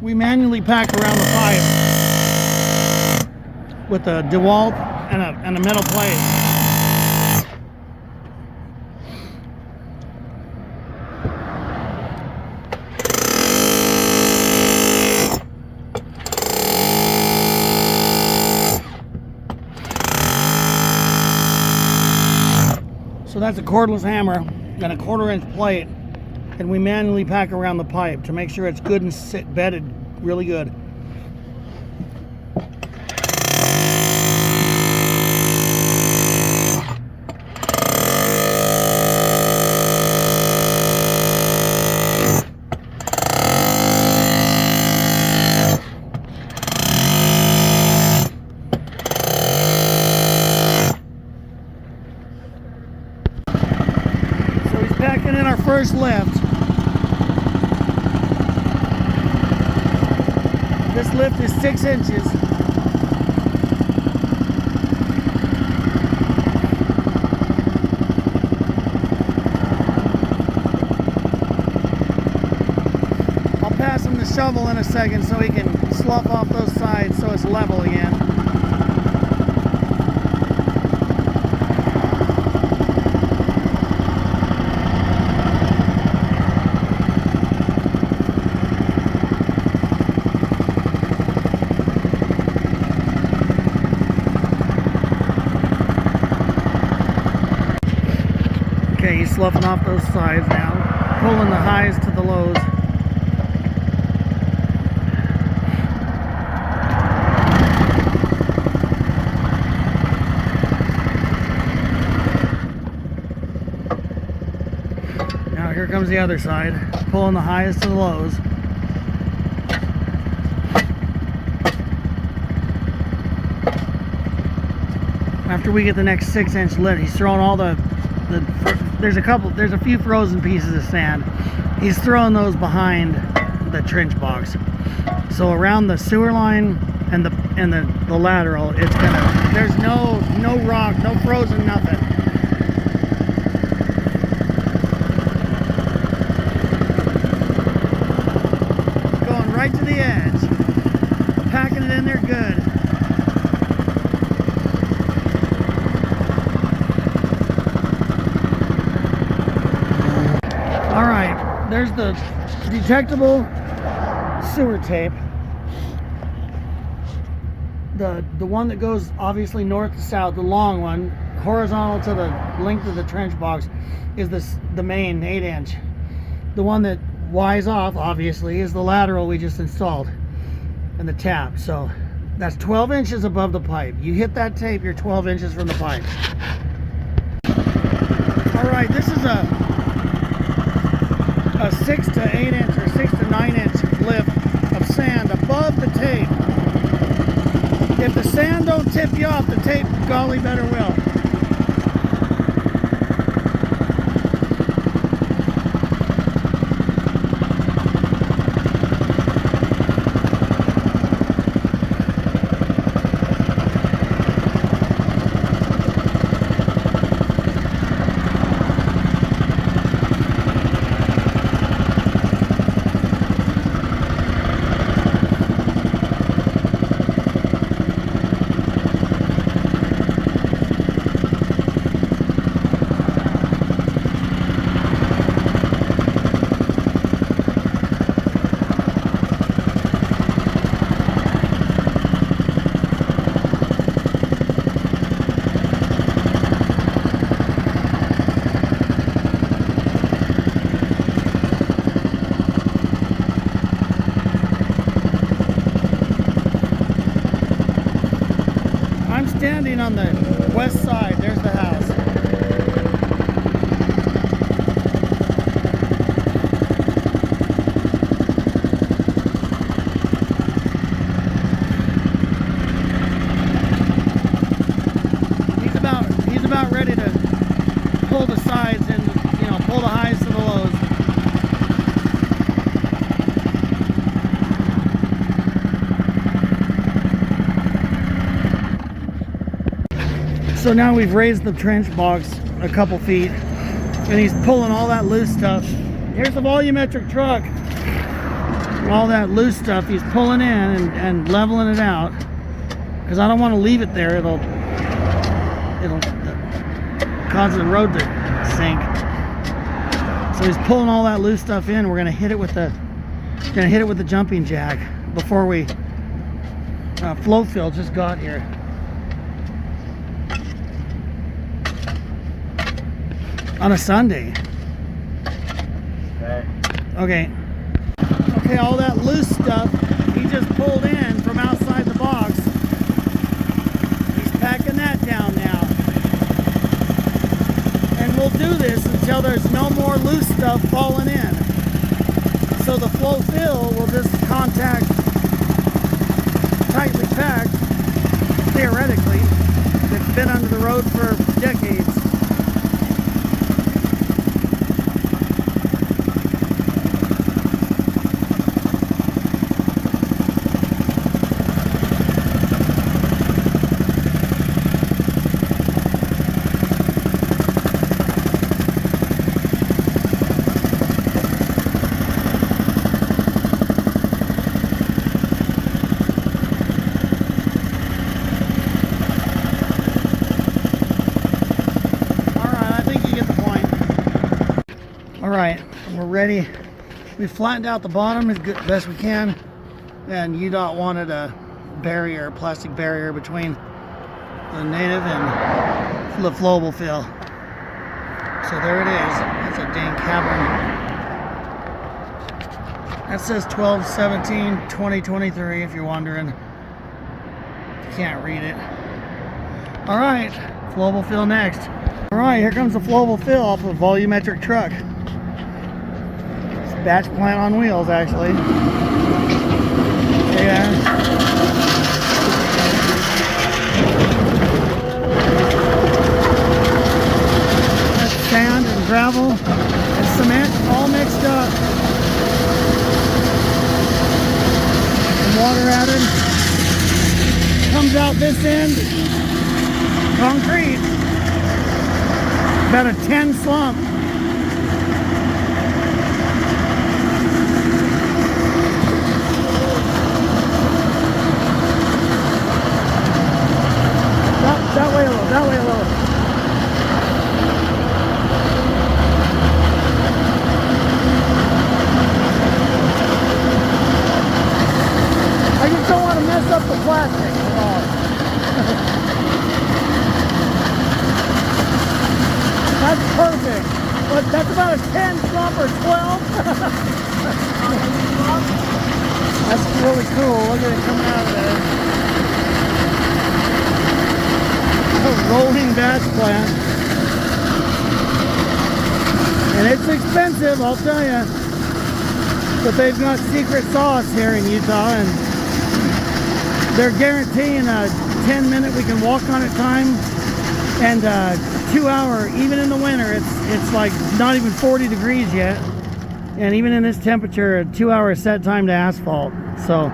we manually pack around the pipe with a DeWalt and a metal plate. So that's a cordless hammer and a 1/4-inch plate, and we manually pack around the pipe to make sure it's good and bedded really good. Packing in our first lift. This lift is 6 inches. I'll pass him the shovel in a second so he can slough off those sides so it's level again. Okay, he's sloughing off those sides now, pulling the highs to the lows. Now here comes the other side, pulling the highs to the lows. After we get the next 6-inch lift, he's throwing all there's a few frozen pieces of sand. He's throwing those behind the trench box. So around the sewer line and the lateral, it's gonna, there's no rock, no frozen nothing. Going right to the edge, packing it in there good. There's the detectable sewer tape. The one that goes obviously north to south, the long one, horizontal to the length of the trench box, is the main 8-inch. The one that Y's off, obviously, is the lateral we just installed, and the tap. So that's 12 inches above the pipe. You hit that tape, you're 12 inches from the pipe. All right, this is a 6 to 8-inch or 6 to 9-inch lift of sand above the tape. If the sand don't tip you off, the tape golly better will. Standing on the west side, there's the house. He's about ready to pull the sides and, you know, pull the highs to the lows. So now we've raised the trench box a couple feet, and he's pulling all that loose stuff. Here's the volumetric truck. all that loose stuff he's pulling in and leveling it out, because I don't want to leave it there. It'll cause the road to sink. So he's pulling all that loose stuff in. We're gonna hit it with the jumping jack before we flow fill just got here. On a Sunday. Okay, all that loose stuff he just pulled in from outside the box. He's packing that down now. And we'll do this until there's no more loose stuff falling in. So the flow fill will just contact tightly packed, theoretically. It's been under the road for decades. Alright, we're ready. We flattened out the bottom as best we can, and UDOT wanted a barrier, plastic barrier between the native and the flowable fill. So there it is. That's a dang cavern. That says 12/17/2023 if you're wondering. You can't read it. Alright, flowable fill next. Alright, here comes the flowable fill off a volumetric truck. Batch plant on wheels, actually. Yeah. That's sand and gravel and cement all mixed up. And water added. Comes out this end. Concrete. About a 10 slump. That way a little, that way a little. I just don't want to mess up the plastic. That's perfect. But that's about a 10 slump or 12. That's really cool. Look at it coming out of there. A rolling batch plant, and it's expensive, I'll tell you, but they've got secret sauce here in Utah, and they're guaranteeing a 10-minute we can walk on it time, and 2 hour, even in the winter. It's like not even 40 degrees yet, and even in this temperature, a 2 hour set time to asphalt. So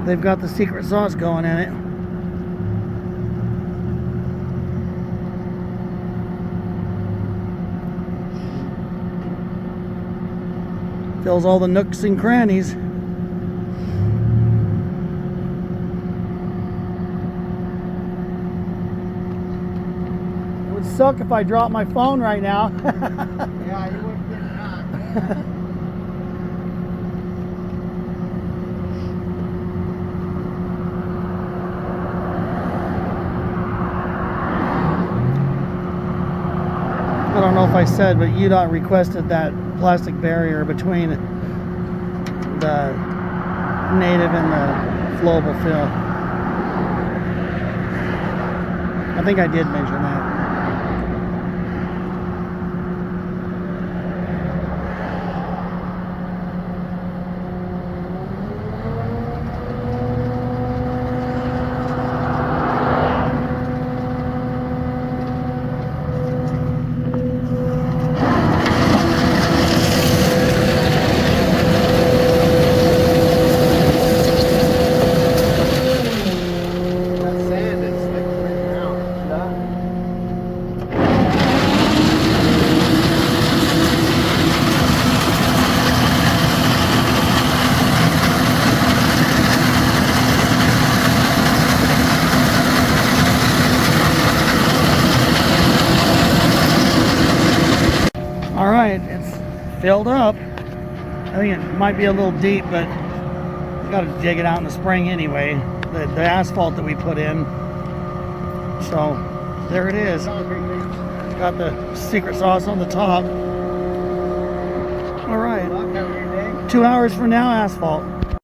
they've got the secret sauce going in it. Fills all the nooks and crannies. It would suck if I dropped my phone right now. Yeah, you wouldn't get that. I don't know if I said, but UDOT requested that plastic barrier between the native and the flowable fill. I think I did mention that. filled up. I think it might be a little deep, but got to dig it out in the spring anyway. The asphalt that we put in. So there it is. Got the secret sauce on the top. All right. 2 hours from now, asphalt.